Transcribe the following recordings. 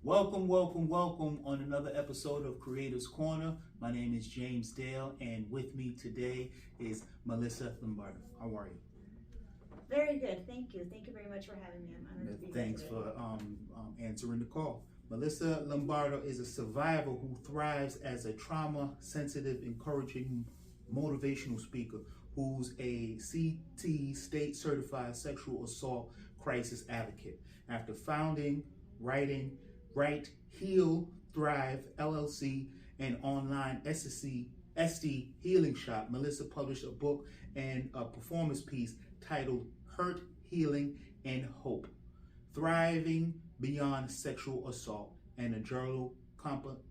Welcome, welcome, welcome on another episode of Creators Corner. My name is James Dale, and with me today is Melissa Lombardo. How are you? Very good, thank you. Thank you very much for having me. I'm honored to be here Thanks today. for answering the call. Melissa Lombardo is a survivor who thrives as a trauma-sensitive, encouraging, motivational speaker who's a CT state-certified sexual assault crisis advocate. After founding, writing, Write, Heal, Thrive, LLC, and online SD Healing Shop, Melissa published a book and a performance piece titled Hurt, Healing, and Hope, Thriving Beyond Sexual Assault, and a journal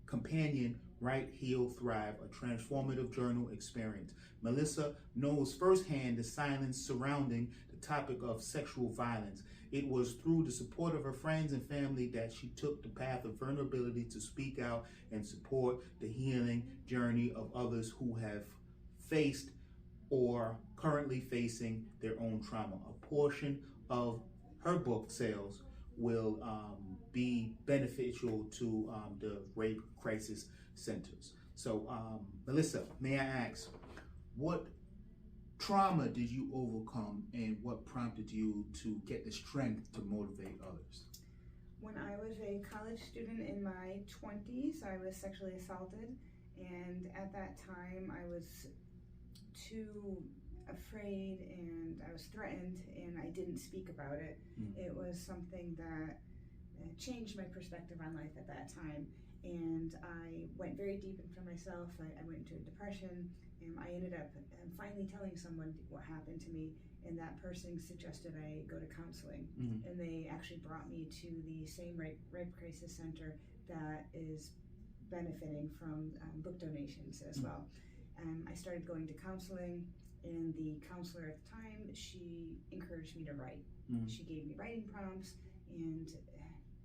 companion, Write, Heal, Thrive, a transformative journal experience. Melissa knows firsthand the silence surrounding the topic of sexual violence. It was through the support of her friends and family that she took the path of vulnerability to speak out and support the healing journey of others who have faced or currently facing their own trauma. A portion of her book sales will be beneficial to the rape crisis centers. So, Melissa, may I ask, what trauma did you overcome and what prompted you to get the strength to motivate others? When I was a college student in my 20s, I was sexually assaulted, and at that time I was too afraid and I was threatened and I didn't speak about it. It was something that changed my perspective on life at that time, and I went very deep into myself. I went into a depression, and I ended up finally telling someone what happened to me, and that person suggested I go to counseling. And they actually brought me to the same rape crisis center that is benefiting from book donations as well. I started going to counseling, and the counselor at the time, she encouraged me to write. She gave me writing prompts, and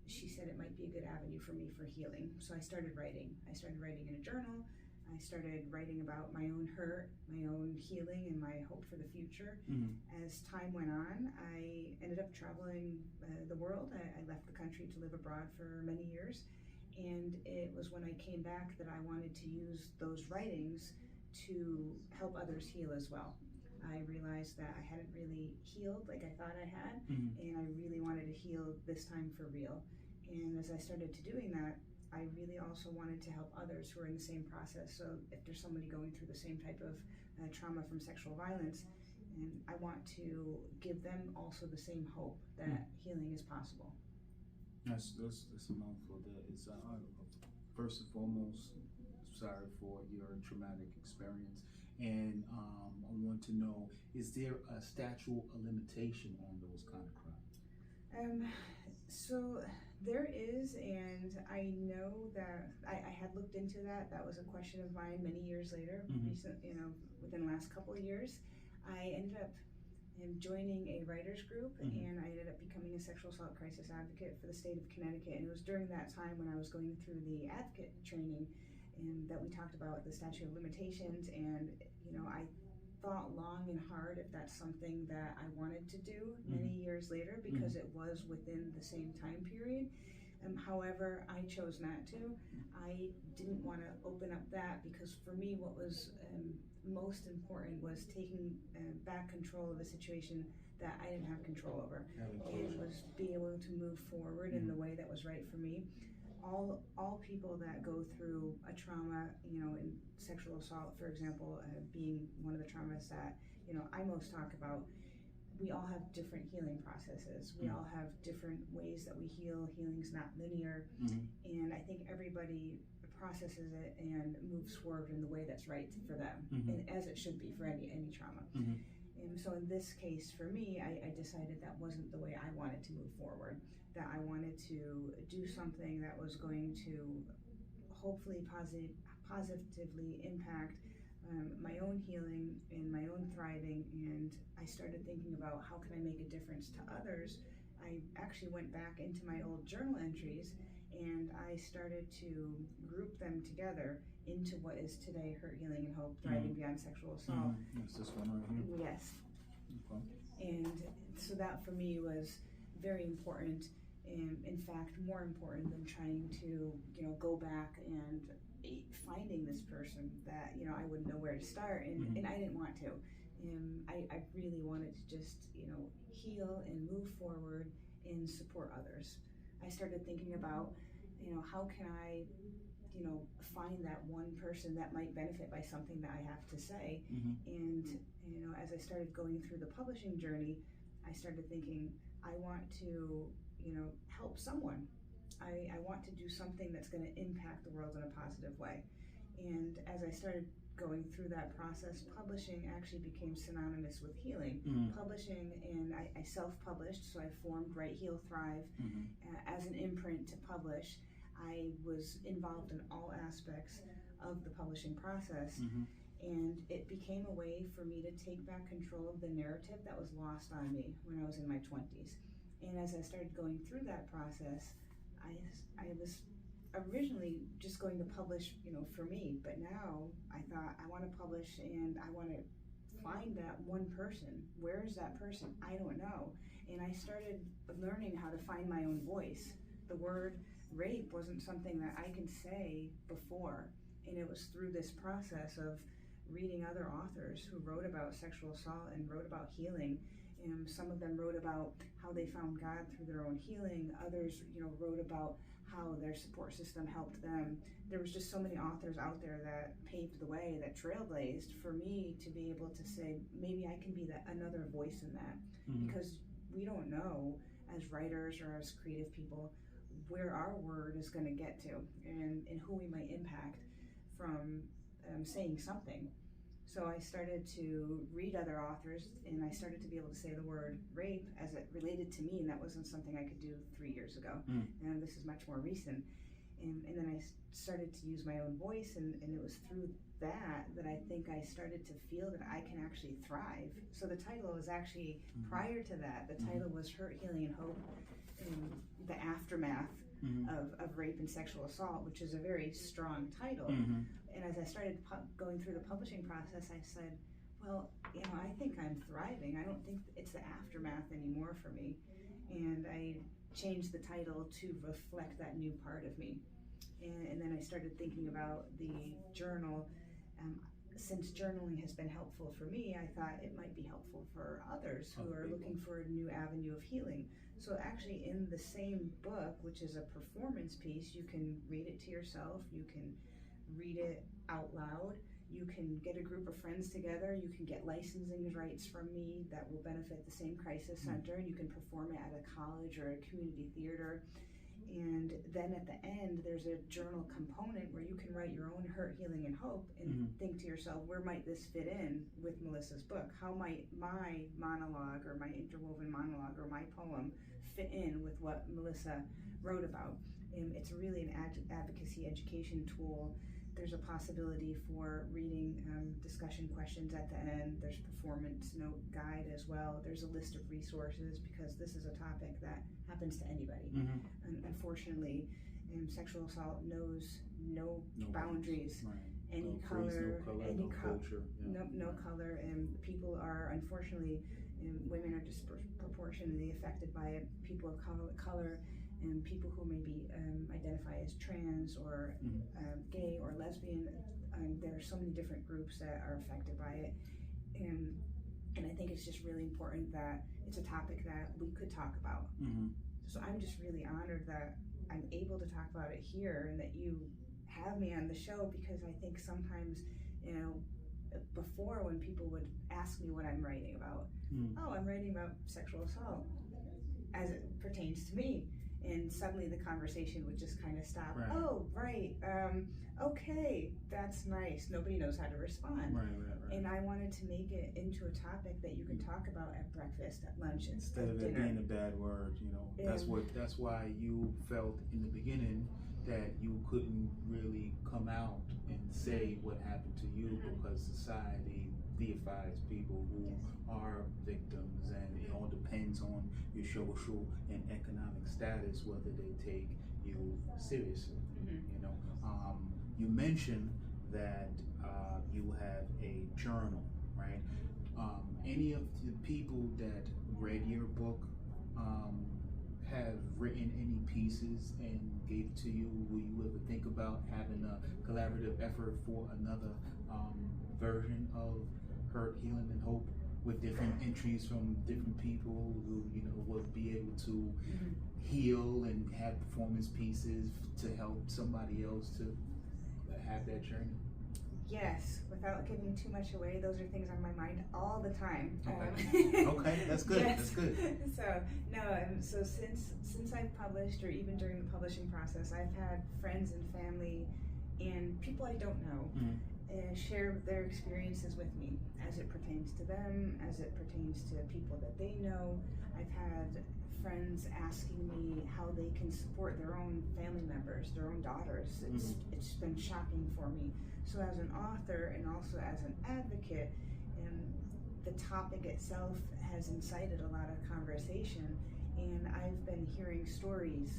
she said it might be a good avenue for me for healing. So I started writing. I started writing in a journal. I started writing about my own hurt, my own healing, and my hope for the future. As time went on, I ended up traveling the world. I left the country to live abroad for many years. And it was when I came back that I wanted to use those writings to help others heal as well. I realized that I hadn't really healed like I thought I had, and I really wanted to heal this time for real. And as I started to doing that, I really also wanted to help others who are in the same process. So if there's somebody going through the same type of trauma from sexual violence, and I want to give them also the same hope that healing is possible. That's a mouthful. That is first and foremost, sorry for your traumatic experience, and I want to know, is there a statute of limitation on those kind of crimes? So there is, and I know that I had looked into that. That was a question of mine many years later, within the last couple of years. I ended up joining a writers group, and I ended up becoming a sexual assault crisis advocate for the state of Connecticut. And it was during that time when I was going through the advocate training, and that we talked about the statute of limitations. And I thought long and hard if that's something that I wanted to do many years later, because it was within the same time period. However, I chose not to. I didn't want to open up that, because for me what was most important was taking back control of a situation that I didn't have control over, and was being able to move forward in the way that was right for me. All people that go through a trauma, in sexual assault, for example, being one of the traumas that I most talk about, we all have different healing processes. We all have different ways that we heal. Healing's not linear, and I think everybody processes it and moves forward in the way that's right for them, and as it should be for any trauma. And so in this case, for me, I decided that wasn't the way I wanted to move forward, that I wanted to do something that was going to hopefully positively impact my own healing and my own thriving. And I started thinking about, how can I make a difference to others? I actually went back into my old journal entries, and I started to group them together into what is today Hurt, Healing, and Hope, Thriving Beyond Sexual Assault. That's this one right here? Yes. Okay. And so that for me was very important in fact, more important than trying to, go back and finding this person that, I wouldn't know where to start, and I didn't want to. I really wanted to just, heal and move forward and support others. I started thinking about, how can I, find that one person that might benefit by something that I have to say. And, as I started going through the publishing journey, I started thinking, I want to, help someone. I want to do something that's going to impact the world in a positive way. And as I started going through that process, publishing actually became synonymous with healing. Publishing, and I self-published, so I formed Write, Heal, Thrive as an imprint to publish. I was involved in all aspects of the publishing process, and it became a way for me to take back control of the narrative that was lost on me when I was in my 20s. And as I started going through that process, I was originally just going to publish, for me, but now I thought I want to publish and I want to find that one person. Where is that person? I don't know. And I started learning how to find my own voice. The word rape wasn't something that I can say before, and it was through this process of reading other authors who wrote about sexual assault and wrote about healing. And some of them wrote about how they found God through their own healing. Others, wrote about how their support system helped them. There was just so many authors out there that paved the way, that trailblazed for me to be able to say, maybe I can be that another voice in that. Because we don't know as writers or as creative people where our word is going to get to, and who we might impact from saying something. So I started to read other authors, and I started to be able to say the word rape as it related to me, and that wasn't something I could do 3 years ago. And this is much more recent. And then I started to use my own voice, and it was through that I think I started to feel that I can actually thrive. So the title was actually, prior to that, the title was Hurt, Healing, and Hope, in the aftermath of rape and sexual assault, which is a very strong title. And as I started going through the publishing process, I said, well, I think I'm thriving. I don't think it's the aftermath anymore for me. And I changed the title to reflect that new part of me. And then I started thinking about the journal. Since journaling has been helpful for me, I thought it might be helpful for others who are looking for a new avenue of healing. So actually in the same book, which is a performance piece, you can read it to yourself, you can read it out loud, you can get a group of friends together, you can get licensing rights from me that will benefit the same crisis center, and you can perform it at a college or a community theater. And then at the end, there's a journal component where you can write your own hurt, healing, and hope, and think to yourself, where might this fit in with Melissa's book? How might my monologue or my interwoven monologue or my poem fit in with what Melissa wrote about? And it's really an advocacy education tool. There's a possibility for reading discussion questions at the end. There's performance note guide as well. There's a list of resources, because this is a topic that happens to anybody. And unfortunately, sexual assault knows no boundaries. Any color, any culture, no color, and people are, unfortunately, women are disproportionately affected by it. People of color, and people who maybe identify as trans or gay or lesbian. There are so many different groups that are affected by it, and I think it's just really important that it's a topic that we could talk about. So I'm just really honored that I'm able to talk about it here, and that you have me on the show, because I think sometimes, before, when people would ask me what I'm writing about, oh, I'm writing about sexual assault as it pertains to me. And suddenly the conversation would just kind of stop. Oh, right. Okay, that's nice. Nobody knows how to respond. And I wanted to make it into a topic that you can talk about at breakfast, at lunch, instead of it being a bad word. That's why you felt in the beginning that you couldn't really come out and say what happened to you, because society deifies people who are victims, and it all depends on your social and economic status whether they take you seriously. You mentioned that you have a journal, right? Any of the people that read your book have written any pieces and gave to you, will you ever think about having a collaborative effort for another version of Hurt, Healing, and Hope with different entries from different people who, you know, will be able to heal and have performance pieces to help somebody else to have that journey? Yes, without giving too much away, those are things on my mind all the time. Okay, okay, that's good. Yes. That's good. So no, so since I've published, or even during the publishing process, I've had friends and family and people I don't know share their experiences with me as it pertains to them, as it pertains to people that they know. I've had friends asking me how they can support their own family members, their own daughters. It's been shocking for me. So as an author and also as an advocate, the topic itself has incited a lot of conversation, and I've been hearing stories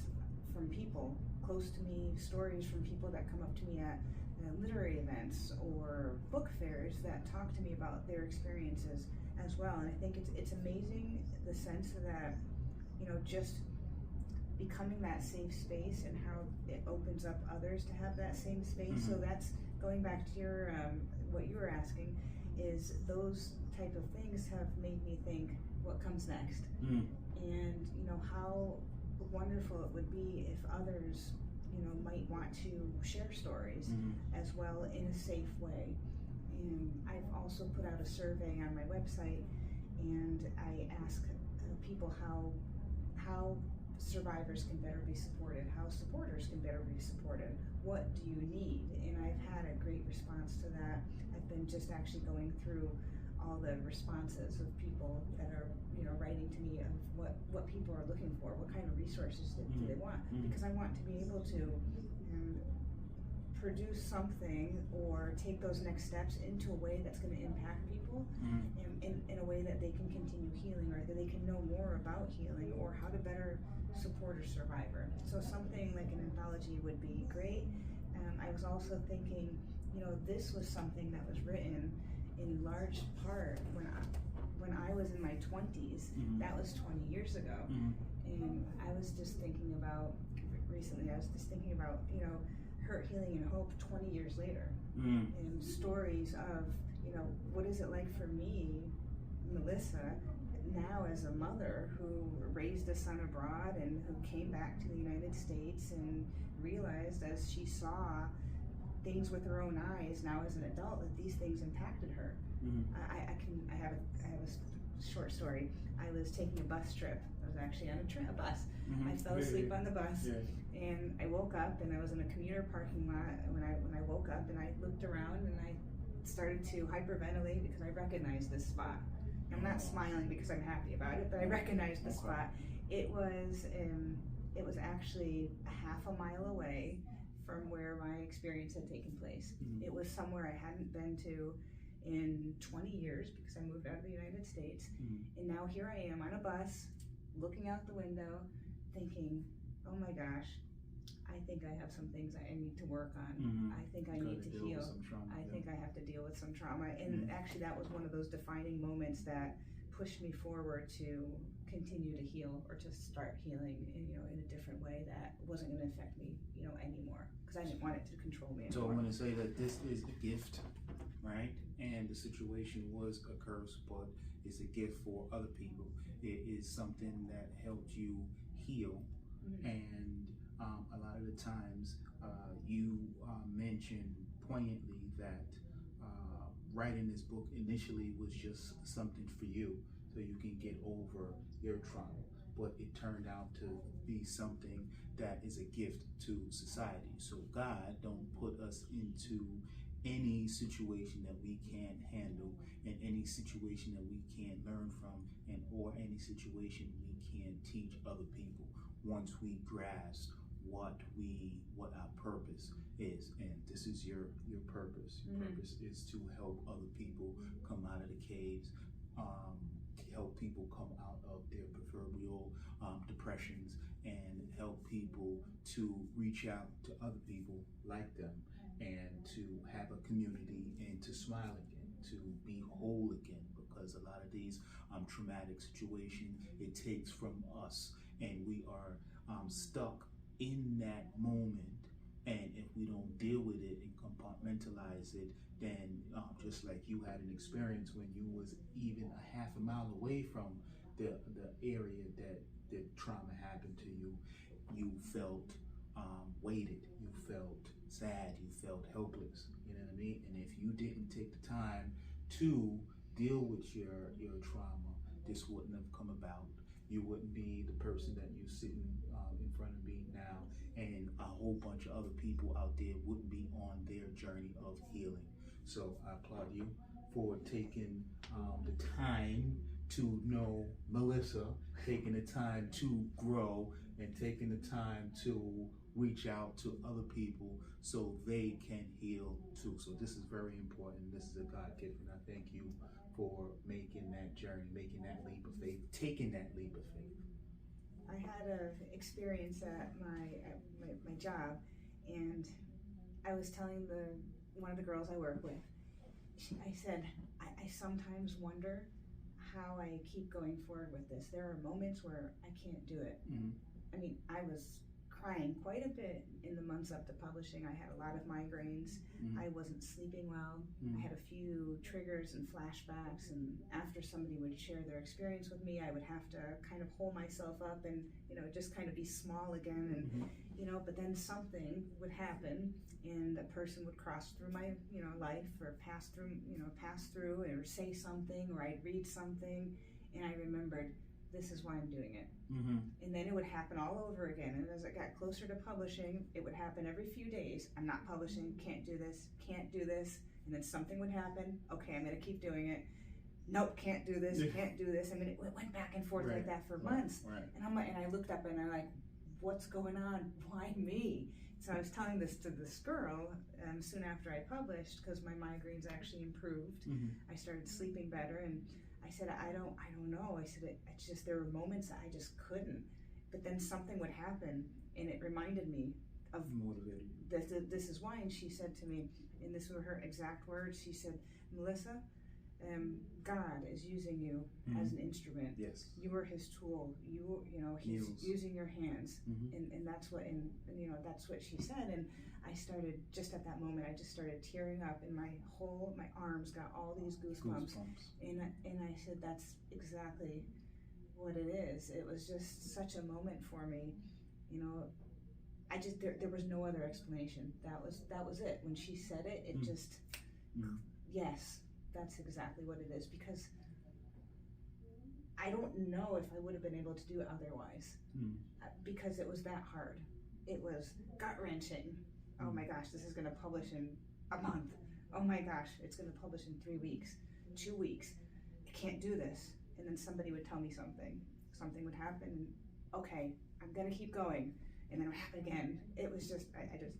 from people close to me, stories from people that come up to me at literary events or book fairs that talk to me about their experiences as well. And I think it's amazing the sense that, you know, just becoming that safe space and how it opens up others to have that same space. So that's going back to your what you were asking, is those type of things have made me think what comes next, and you know how wonderful it would be if others, you know, might want to share stories as well in a safe way. And I've also put out a survey on my website, and I ask people how survivors can better be supported, how supporters can better be supported, what do you need? And I've had a great response to that. I've been just actually going through all the responses of people that are, you know, writing to me of what people are looking for, what kind of resources do they want, because I want to be able to produce something or take those next steps into a way that's going to impact people in a way that they can continue healing, or that they can know more about healing, or how to better support a survivor. So something like an anthology would be great. I was also thinking, you know, this was something that was written in large part when I was in my 20s. That was 20 years ago. And I was just thinking about, recently, you know, Hurt, Healing, and Hope 20 years later. And stories of, you know, what is it like for me, Melissa, now as a mother who raised a son abroad and who came back to the United States and realized as she saw things with her own eyes now as an adult that these things impacted her. I have a short story. I was taking a bus trip. I was actually on a bus. I fell asleep on the bus, and I woke up, and I was in a commuter parking lot when I woke up, and I looked around and I started to hyperventilate because I recognized this spot. I'm not smiling because I'm happy about it, but I recognized the spot. It was actually a half a mile away from where my experience had taken place. It was somewhere I hadn't been to in 20 years because I moved out of the United States. And now here I am on a bus, looking out the window, thinking, oh my gosh, I think I have some things I need to work on. I think I need to heal. I think I have to deal with some trauma. And actually that was one of those defining moments that pushed me forward to continue to heal, or to start healing in, you know, in a different way that wasn't going to affect me, you know, anymore, because I didn't want it to control me anymore. So I want to say that this is a gift, right? And the situation was a curse, but it's a gift for other people. It is something that helped you heal. And a lot of the times you mentioned poignantly that writing this book initially was just something for you, so you can get over your trauma, but it turned out to be something that is a gift to society. So God don't put us into any situation that we can't handle, and any situation that we can't learn from, and or any situation we can't teach other people once we grasp what our purpose is. And this is your purpose. Your purpose is to help other people come out of the caves, help people come out of their proverbial depressions, and help people to reach out to other people like them, and to have a community, and to smile again, to be whole again, because a lot of these traumatic situations, it takes from us and we are stuck in that moment. And if we don't deal with it and compartmentalize it, then just like you had an experience when you was even a half a mile away from the area that the trauma happened to you, you felt weighted, you felt sad, you felt helpless. You know what I mean? And if you didn't take the time to deal with your trauma, this wouldn't have come about. You wouldn't be the person that you're sitting in front of me now, and a whole bunch of other people out there wouldn't be on their journey of healing. So I applaud you for taking the time to know Melissa, taking the time to grow, and taking the time to reach out to other people so they can heal too. So this is very important. This is a God gift, and I thank you for making that journey, making that leap of faith, taking that leap of faith. I had an experience at my job, and I was telling one of the girls I work with, I said, I sometimes wonder how I keep going forward with this. There are moments where I can't do it. Mm-hmm. I mean, I was crying quite a bit in the months up to publishing. I had a lot of migraines. Mm-hmm. I wasn't sleeping well. Mm-hmm. I had a few triggers and flashbacks, and after somebody would share their experience with me, I would have to kind of hold myself up and, just kind of be small again. And, Mm-hmm. But then something would happen, and a person would cross through my, life, or pass through, or say something, or I'd read something, and I remembered, this is why I'm doing it. Mm-hmm. And then it would happen all over again. And as I got closer to publishing, it would happen every few days. I'm not publishing, can't do this. And then something would happen. Okay, I'm gonna keep doing it. Nope, can't do this, can't do this. I mean, it went back and forth like that for months. Right. And I looked up and I'm like, what's going on? Why me? So I was telling this to this girl soon after I published, because my migraines actually improved. Mm-hmm. I started sleeping better, and I said, I don't know. I said, it's just, there were moments that I just couldn't. But then something would happen, and it reminded me of this is why. And she said to me, and this were her exact words, she said, Melissa, God is using you as an instrument. Yes. You are His tool. He's using your hands, and that's what, that's what she said. And I started, just at that moment, I just started tearing up, and my arms got all these goosebumps. And I said, that's exactly what it is. It was just such a moment for me. There was no other explanation. That was it. When she said it, it just, yes. That's exactly what it is, because I don't know if I would have been able to do it otherwise, because it was that hard. It was gut-wrenching. Oh my gosh, this is going to publish in a month. Oh my gosh, it's going to publish in 3 weeks, 2 weeks. I can't do this. And then somebody would tell me something. Something would happen. Okay, I'm going to keep going. And then it would happen again. It was just,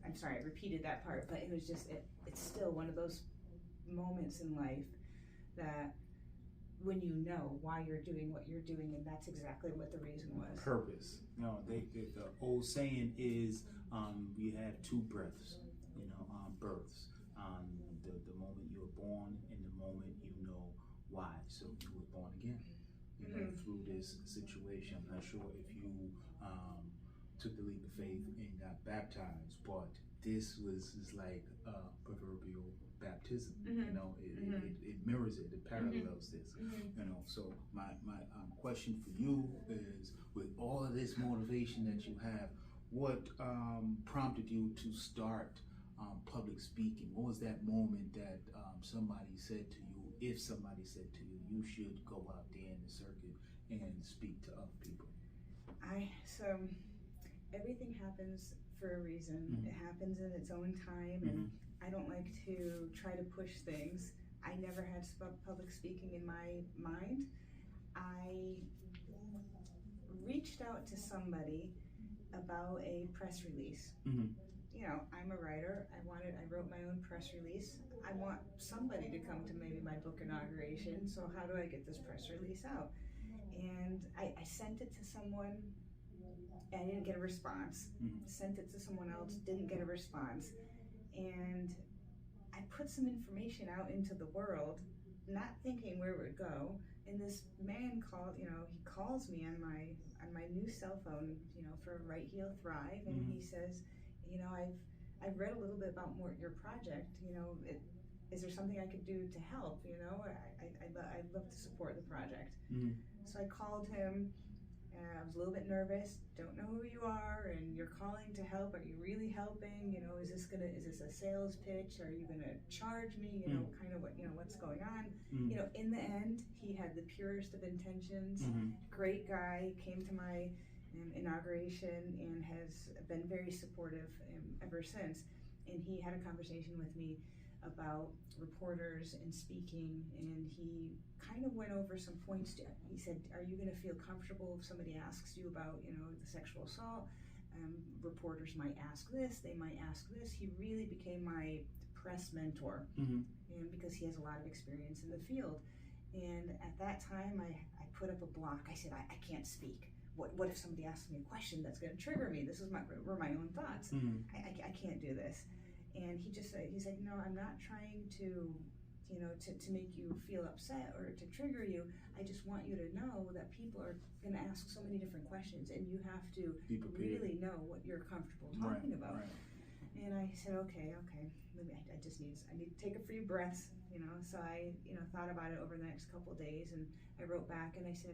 I'm sorry, I repeated that part, but it was just, it's still one of those moments in life that when you know why you're doing what you're doing, and that's exactly what the reason was. Purpose. The old saying is, you have two breaths, births. The moment you were born and the moment you know why. So you were born again, through this situation. I'm not sure if you took the leap of faith and got baptized, but this was like proverbial baptism. It mirrors it, parallels this. So my question for you is, with all of this motivation that you have, what prompted you to start public speaking? What was that moment that somebody said to you, if somebody said to you, you should go out there in the circuit and speak to other people? So everything happens for a reason. It happens in its own time, and I don't like to try to push things. I never had public speaking in my mind. I reached out to somebody about a press release. I'm a writer. I wrote my own press release. I want somebody to come to maybe my book inauguration, so how do I get this press release out? And I sent it to someone. I didn't get a response. Sent it to someone else, didn't get a response. And I put some information out into the world, not thinking where it would go. And this man he calls me on my new cell phone, for Right Heel Thrive, and he says, I've read a little bit about your project. Is there something I could do to help? I'd love to support the project. So I called him. I was a little bit nervous. Don't know who you are, and you're calling to help. Are you really helping? Is this a sales pitch? Are you gonna charge me? Kind of what's going on? In the end, he had the purest of intentions. Great guy. Came to my inauguration and has been very supportive ever since. And he had a conversation with me about reporters and speaking, and he kind of went over some points. He said, are you going to feel comfortable if somebody asks you about, the sexual assault? Reporters might ask this, they might ask this. He really became my press mentor, and because he has a lot of experience in the field. And at that time, I put up a block. I said, I can't speak. What if somebody asks me a question that's going to trigger me? This were my own thoughts. I can't do this. And he said, no, I'm not trying to make you feel upset or to trigger you. I just want you to know that people are going to ask so many different questions, and you have to really know what you're comfortable talking about. Right. And I said, okay. I need to take a few breaths, So I, thought about it over the next couple of days, and I wrote back and I said,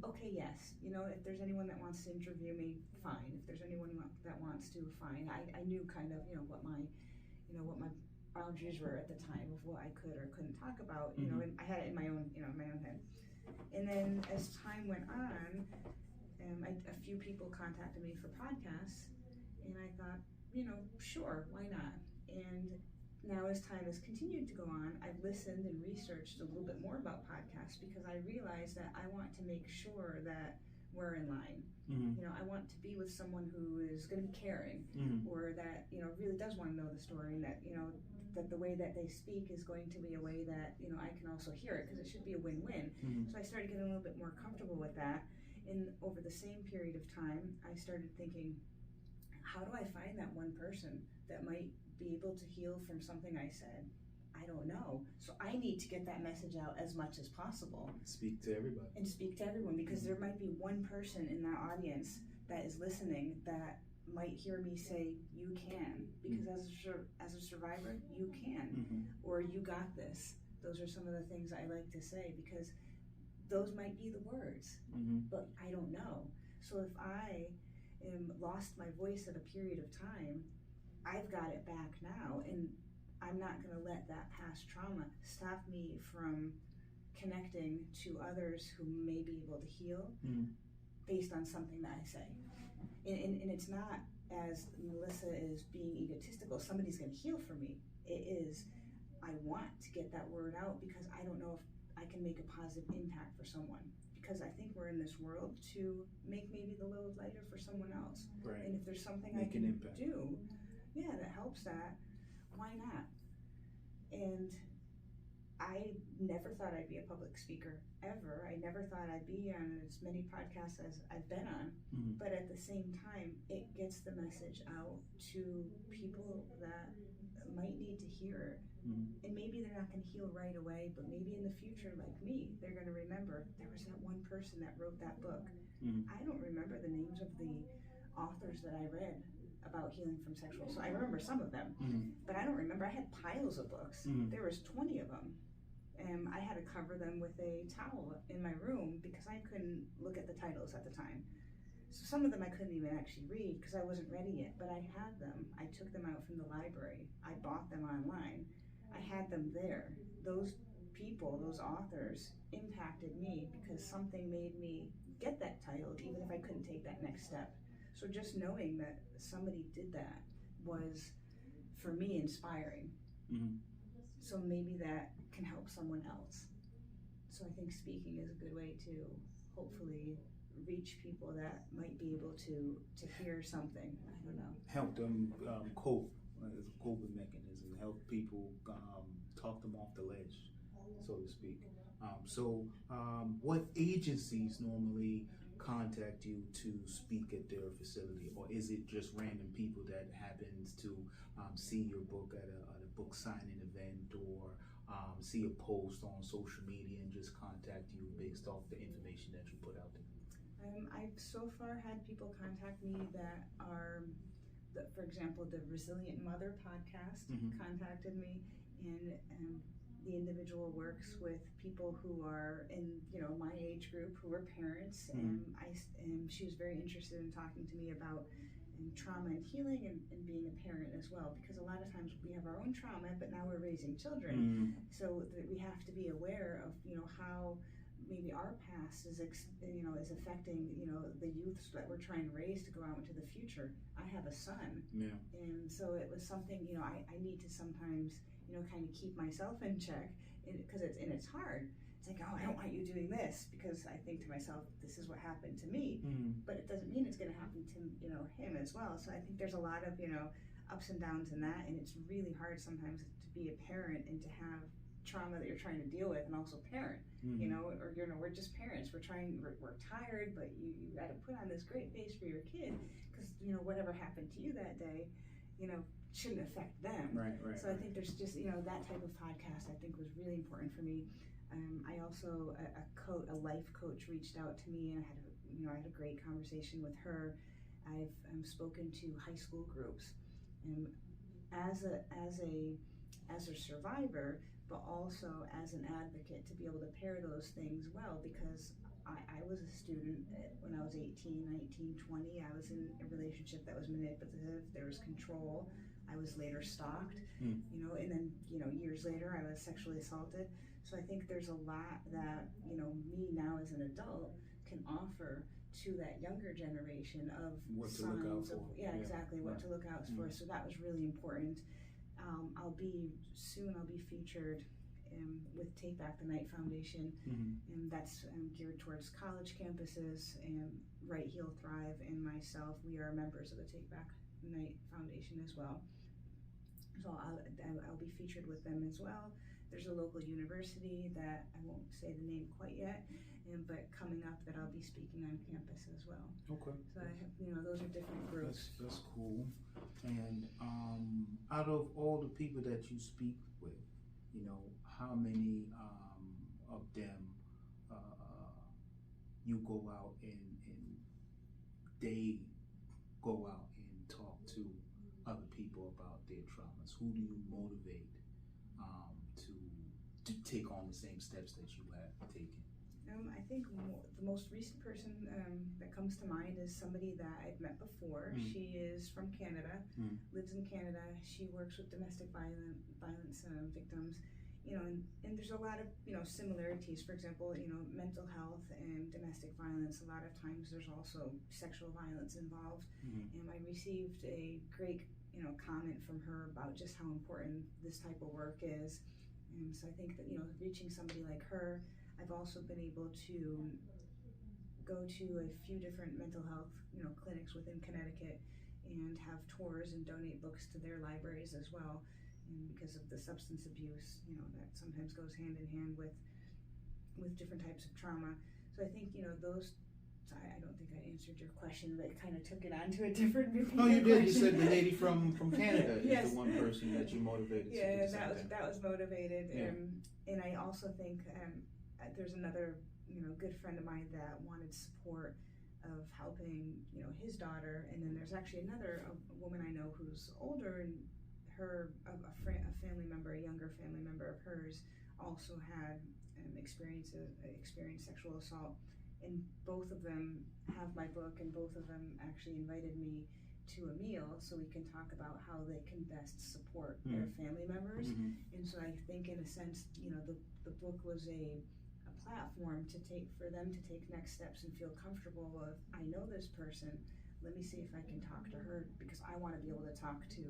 okay, yes. If there's anyone that wants to interview me, fine. If there's anyone that wants to, fine. I knew kind of, what my boundaries were at the time of what I could or couldn't talk about, and I had it in my own head. And then as time went on, a few people contacted me for podcasts, and I thought, sure, why not? And now as time has continued to go on, I've listened and researched a little bit more about podcasts because I realized that I want to make sure that we're in line. I want to be with someone who is going to be caring, or that, really does want to know the story, and that, that the way that they speak is going to be a way that, I can also hear it, because it should be a win-win. So I started getting a little bit more comfortable with that. And over the same period of time, I started thinking, how do I find that one person that might be able to heal from something I said? I don't know. So I need to get that message out as much as possible. Speak to everybody. And speak to everyone, because there might be one person in that audience that is listening that might hear me say, you can, because as a survivor, you can, or you got this. Those are some of the things I like to say, because those might be the words, but I don't know. So if I lost my voice at a period of time, I've got it back now, and I'm not going to let that past trauma stop me from connecting to others who may be able to heal based on something that I say. And it's not as Melissa is being egotistical, somebody's going to heal for me. It is, I want to get that word out because I don't know if I can make a positive impact for someone. Because I think we're in this world to make maybe the load lighter for someone else. Right. And if there's something I can do, that helps that, why not? And I never thought I'd be a public speaker, ever. I never thought I'd be on as many podcasts as I've been on. But at the same time, it gets the message out to people that might need to hear it. And maybe they're not going to heal right away, but maybe in the future, like me, they're going to remember there was that one person that wrote that book. I don't remember the names of the authors that I read about healing from sexual assault. I remember some of them, but I don't remember. I had piles of books. There was 20 of them. And I had to cover them with a towel in my room because I couldn't look at the titles at the time. So some of them I couldn't even actually read because I wasn't ready yet, but I had them. I took them out from the library. I bought them online. I had them there. Those people, those authors, impacted me because something made me get that title, even if I couldn't take that next step. So just knowing that somebody did that was, for me, inspiring. So maybe that can help someone else. So I think speaking is a good way to hopefully reach people that might be able to hear something. I don't know. Help them cope as a coping mechanism. Help people talk them off the ledge, so to speak. What agencies normally contact you to speak at their facility, or is it just random people that happens to see your book at a book signing event, or see a post on social media and just contact you based off the information that you put out there? I've so far had people contact me that are, for example, the Resilient Mother podcast contacted me, and the individual works with people who are in, my age group, who are parents, and she was very interested in talking to me about trauma and healing, and being a parent as well, because a lot of times we have our own trauma, but now we're raising children, so that we have to be aware of how maybe our past is affecting the youths that we're trying to raise to go out into the future. I have a son, and so it was something I need to sometimes kind of keep myself in check, because it's hard. It's like, oh, I don't want you doing this, because I think to myself, this is what happened to me, but it doesn't mean it's going to happen to him as well. So I think there's a lot of ups and downs in that, and it's really hard sometimes to be a parent and to have trauma that you're trying to deal with, and also parent, or we're just parents. We're tired, but you got to put on this great face for your kid, because whatever happened to you that day, shouldn't affect them. Right. So I think there's just that type of podcast I think was really important for me. I also a life coach reached out to me, and I had a great conversation with her. I've spoken to high school groups, and as a survivor, but also as an advocate, to be able to pair those things well, because I was a student when I was 18, 19, 20. I was in a relationship that was manipulative. There was control. I was later stalked, and then, years later I was sexually assaulted. So I think there's a lot that, me now as an adult can offer to that younger generation of what to look out for. Exactly, what to look out for. So that was really important. I'll be featured with Take Back the Night Foundation, and that's geared towards college campuses, and Right Heal Thrive and myself, we are members of the Take Back the Night Foundation as well. So I'll be featured with them as well. There's a local university that I won't say the name quite yet, but coming up that I'll be speaking on campus as well. Okay. So I have, those are different groups. That's cool. And out of all the people that you speak with, how many of them you go out and they go out and talk to other people about their traumas? Who do you motivate to take on the same steps that you have taken? I think the most recent person that comes to mind is somebody that I've met before. She is from Canada, lives in Canada. She works with domestic violence victims, and there's a lot of similarities. For example, mental health and domestic violence. A lot of times there's also sexual violence involved, and I received a great comment from her about just how important this type of work is. And so I think that reaching somebody like her. I've also been able to go to a few different mental health, clinics within Connecticut, and have tours and donate books to their libraries as well. And because of the substance abuse, that sometimes goes hand in hand with different types of trauma. So I think those. I don't think I answered your question, but kind of took it on to a different. No, you did. You said the lady from Canada yes. is the one person that you motivated. Yeah, that was motivated, and I also think. There's another, good friend of mine that wanted support of helping, his daughter, and then there's actually another woman I know who's older, and a family member, a younger family member of hers, also had experienced sexual assault, and both of them have my book, and both of them actually invited me to a meal so we can talk about how they can best support their family members. And so I think in a sense, the book was a platform for them to take next steps and feel comfortable of, I know this person, let me see if I can talk to her, because I want to be able to talk to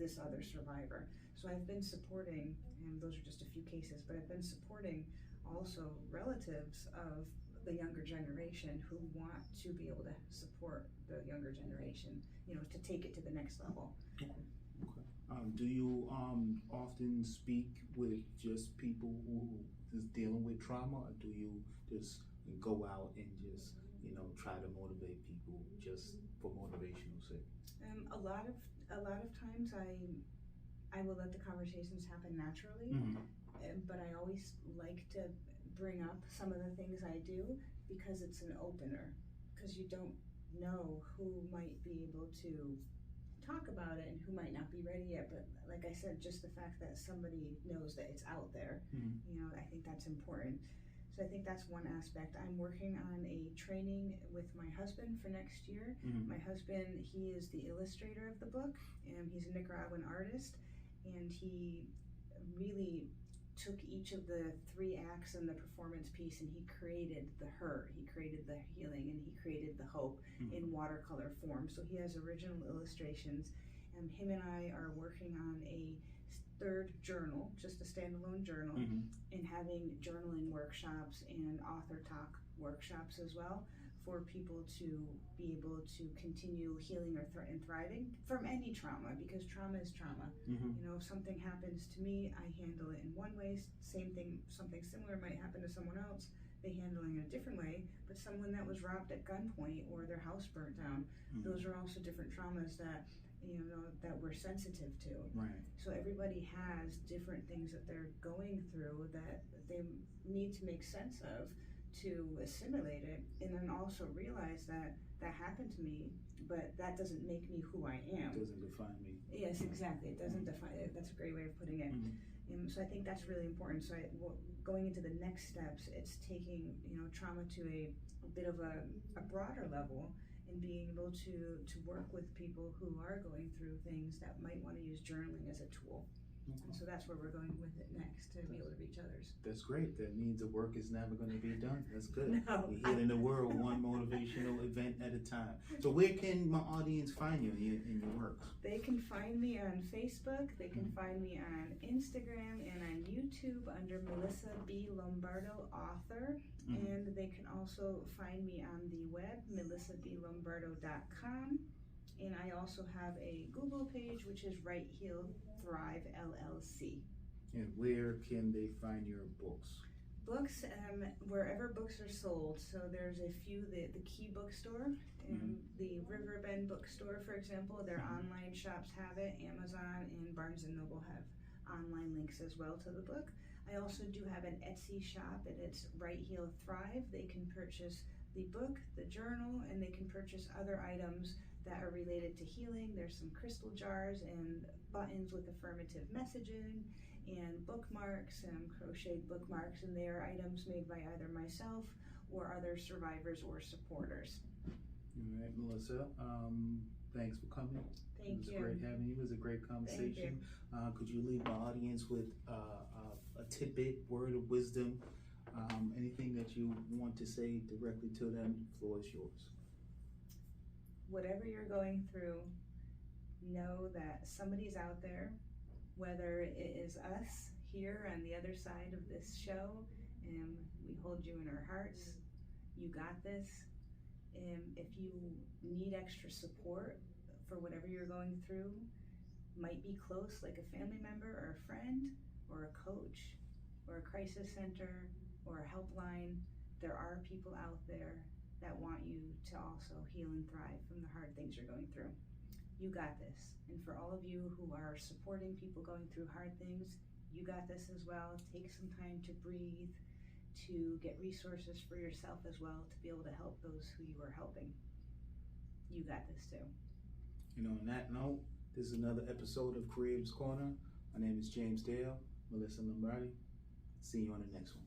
this other survivor. So I've been supporting, and those are just a few cases, but I've been supporting also relatives of the younger generation who want to be able to support the younger generation, to take it to the next level. Okay. Do you often speak with just people who is dealing with trauma, or do you just go out and just try to motivate people just for motivational sake? A lot of times I will let the conversations happen naturally, but I always like to bring up some of the things I do because it's an opener, because you don't know who might be able to talk about it and who might not be ready yet. But like I said, just the fact that somebody knows that it's out there, I think that's important. So I think that's one aspect. I'm working on a training with my husband for next year. My husband, he is the illustrator of the book, and he's a Nicaraguan artist, and he really took each of the 3 acts in the performance piece and he created the hurt, he created the healing, and he created the hope in watercolor form. So he has original illustrations, and him and I are working on a 3rd journal, just a standalone journal, and having journaling workshops and author talk workshops as well for people to be able to continue healing and thriving from any trauma, because trauma is trauma. If something happens to me, I handle it in one way. Something similar might happen to someone else, they handle it in a different way. But someone that was robbed at gunpoint or their house burnt down, those are also different traumas that that we're sensitive to. Right. So everybody has different things that they're going through that they need to make sense of to assimilate it, and then also realize that that happened to me, but that doesn't make me who I am. It doesn't define me. Yes, exactly. It doesn't define it. That's a great way of putting it. So I think that's really important. So going into the next steps, it's taking trauma to a bit of a broader level, and being able to work with people who are going through things that might want to use journaling as a tool. And so that's where we're going with it next, to be able to reach others. That's great. That means the work is never going to be done. That's good. No. You're healing the world one motivational event at a time. So where can my audience find you in your works? They can find me on Facebook. They can find me on Instagram and on YouTube under Melissa B. Lombardo Author. And they can also find me on the web, melissabLombardo.com. And I also have a Google page, which is Right Heal Thrive LLC. And where can they find your books? Books, wherever books are sold. So there's a few, the Key Bookstore, the Riverbend Bookstore, for example, their online shops have it. Amazon and Barnes & Noble have online links as well to the book. I also do have an Etsy shop, and it's Right Heal Thrive. They can purchase the book, the journal, and they can purchase other items that are related to healing. There's some crystal jars and buttons with affirmative messaging and bookmarks, crocheted bookmarks, and they are items made by either myself or other survivors or supporters. All right, Melissa, thanks for coming. Thank you. It was great having you. It was a great conversation. Could you leave my audience with a tidbit, word of wisdom, anything that you want to say directly to them? The floor is yours. Whatever you're going through, know that somebody's out there, whether it is us here on the other side of this show, and we hold you in our hearts. You got this. If you need extra support for whatever you're going through, might be close, like a family member or a friend or a coach or a crisis center or a helpline, there are people out there that want you to also heal and thrive from the hard things you're going through. You got this. And for all of you who are supporting people going through hard things, you got this as well. Take some time to breathe, to get resources for yourself as well, to be able to help those who you are helping. You got this too. On that note, this is another episode of Creative's Corner. My name is James Dale, Melissa Lombardi. See you on the next one.